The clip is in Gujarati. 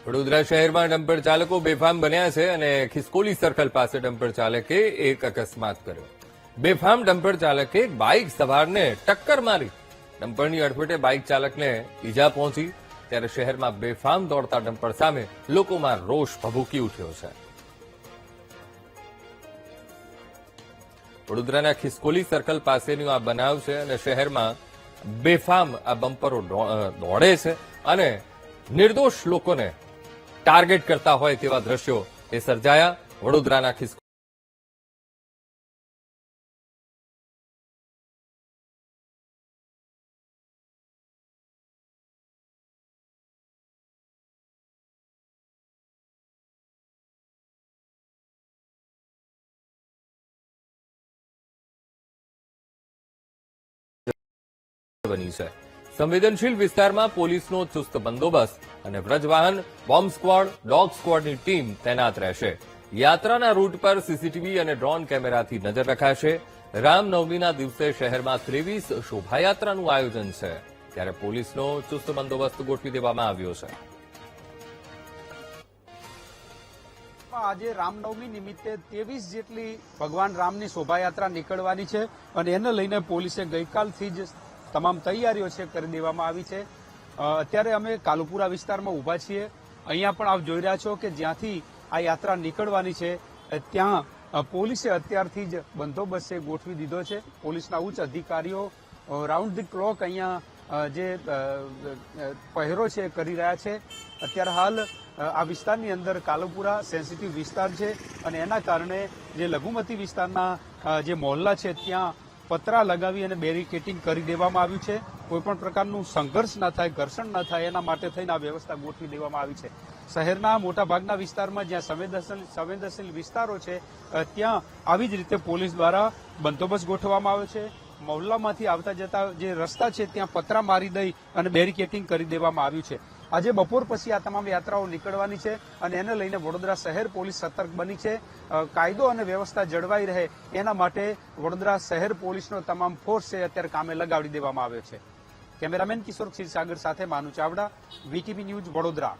વડોદરા શહેરમાં ડમ્પર ચાલકો બેફામ બન્યા છે અને ખિસકોલી સર્કલ પાસે ડમ્પર ચાલકે એક અકસ્માત કર્યો। બેફામ ડમ્પર ચાલકે બાઇક સવારને ટક્કર મારી। ડમ્પરની અડફેટે બાઇક ચાલકને ઈજા પહોંચી ત્યારે શહેરમાં બેફામ દોડતા ડમ્પર સામે લોકોમાં રોષ ભભૂકી ઉઠ્યો છે। વડોદરાના ખિસકોલી સર્કલ પાસેનો આ બનાવ છે અને શહેરમાં બેફામ આ બમ્પરો દોડે છે અને નિર્દોષ લોકોને ટાર્ગેટ કરતા હોય તેવા દ્રશ્યો એ સર્જાયા। વડોદરાના બની છે। સંવેદનશીલ વિસ્તારમાં પોલીસનો ચુસ્ત બંદોબસ્ત અને વ્રજવાહન બોમ્બ સ્ક્વોડ ડોગ સ્ક્વોડની ટીમ તૈનાત રહેશે। યાત્રાના રૂટ પર સીસીટીવી અને ડ્રોન કેમેરાથી નજર રખાશે। રામનવમીના દિવસે શહેરમાં 23 શોભાયાત્રાનું આયોજન છે ત્યારે પોલીસનો ચુસ્ત બંદોબસ્ત ગોઠવી દેવામાં આવ્યો છે। આજે રામનવમી નિમિત્તે 23 જેટલી ભગવાન રામની શોભાયાત્રા નીકળવાની છે અને એને લઈને પોલીસે ગઈકાલથી જ તમામ તૈયારીઓ છે કરી દેવામાં આવી છે। અત્યારે અમે કાલુપુરા વિસ્તારમાં ઉભા છીએ। અહીંયા પણ આપ જોઈ રહ્યા છો કે જ્યાંથી આ યાત્રા નીકળવાની છે ત્યાં પોલીસે અત્યારથી જ બંદોબસ્ત ગોઠવી દીધો છે। પોલીસના ઉચ્ચ અધિકારીઓ રાઉન્ડ ધી ક્લોક અહીંયા જે પહેરો છે કરી રહ્યા છે। અત્યારે હાલ આ વિસ્તારની અંદર કાલુપુરા સેન્સિટિવ વિસ્તાર છે અને એના કારણે જે લઘુમતી વિસ્તારના જે મોહલ્લા છે ત્યાં પતરા લગાવી અને બેરિકેટિંગ કરી દેવામાં આવ્યું છે। કોઈપણ પ્રકારનું સંઘર્ષ ન થાય, ઘર્ષણ ન થાય એના માટે થઈને આ વ્યવસ્થા ગોઠવી દેવામાં આવી છે। શહેરના મોટાભાગના વિસ્તારમાં જ્યાં સંવેદનશીલ વિસ્તારો છે ત્યાં આવી જ રીતે પોલીસ દ્વારા બંદોબસ્ત ગોઠવવામાં આવ્યો છે। મોહલ્લામાંથી આવતા જતા જે રસ્તા છે ત્યાં પતરા મારી દઈ અને બેરિકેટિંગ કરી દેવામાં આવ્યું છે। આજે બપોર પછી આ તમામ યાત્રાઓ નીકળવાની છે અને એને લઈને વડોદરા શહેર પોલીસ સતર્ક બની છે। કાયદો અને વ્યવસ્થા જળવાઈ રહે એના માટે વડોદરા શહેર પોલીસનો તમામ ફોર્સ છે અત્યારે કામે લગાડી દેવામાં આવ્યો છે। કેમેરામેન કિશોર ક્ષીરસાગર સાથે માનુ ચાવડા, વીટીવી ન્યૂઝ, વડોદરા।